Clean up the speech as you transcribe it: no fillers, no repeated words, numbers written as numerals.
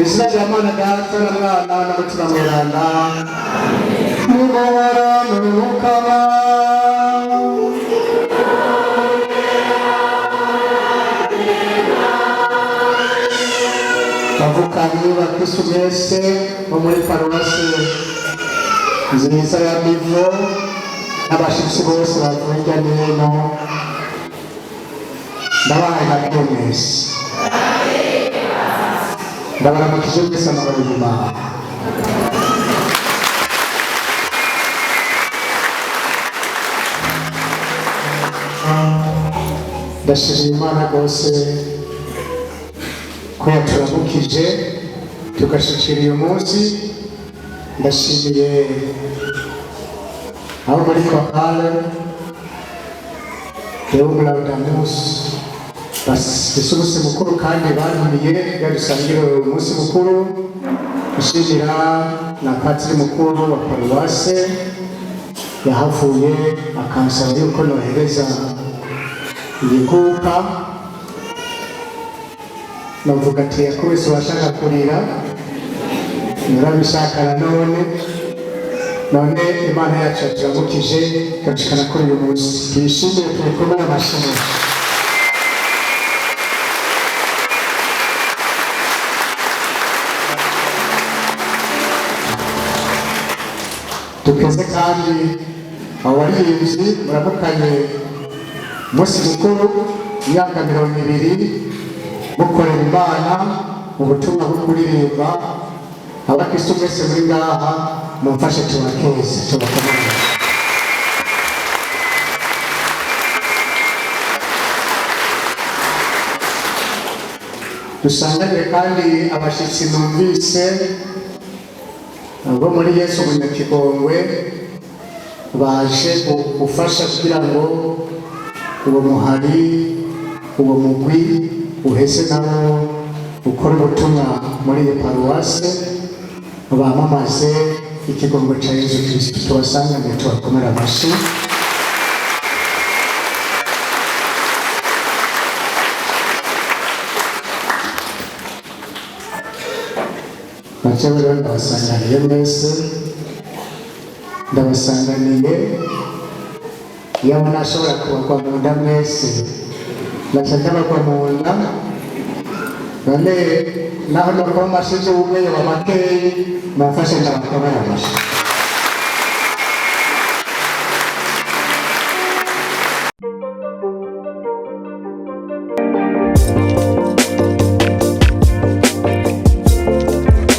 izina rya Mana Data na Mwana na Mutima Mweranda mubara n'umukama bavukanye bakristo mwese bo muri paruwasi nziza ya Bivo n'abashitsi bose bavuye hirya no hino ndabahaye na mwese ndabaramukije mwese amahoro y'Imana. Ndashimira Imana rwose ko yaturamukije tugashikira uyu munsi. Ndashimiye abo muri korale Deumulaudamus bafise umunsi mukuru kandi bantumiye yadusangira uyu munsi mukuru. Ndashimira na patiri mukuru wa paruwase yahavuye akansaba yuko nohereza igikupa. Navuga ati yakubise washaka kurira narabishaka none Imana yacu yaturamukije ikabishikana kuri uyu munsi. Twishimiye turi kumwe n'amashimwe. Tukeze kandi abaririmbyi muramukanye umunsi mukuru imyaka 20 mukorera Imana mu butumwa bwo kuririmba. Abakristo mwese muri ngaha mumfashe tubakeze tubakomere. Dusangane kandi abashitsi numvise abo muri Yesu Munyakigongwe baje gufasha kugira ngo uwo muhari uwo mugwi uhese nabo ukora ubutumwa muri iyo paruwase bamamaze ikigongwe cya Yesu Kristo. Tubasangane tubakomere amashyi. Bachewe ndabasanganiye mwese, ndabasanganiye yaba nashobora kubagwa mu nda mwese baca ndabagwa mu nda none naho nakoma amashyi y'ubumwe y'abamakeyi mumfashe ndabakomere amashyi.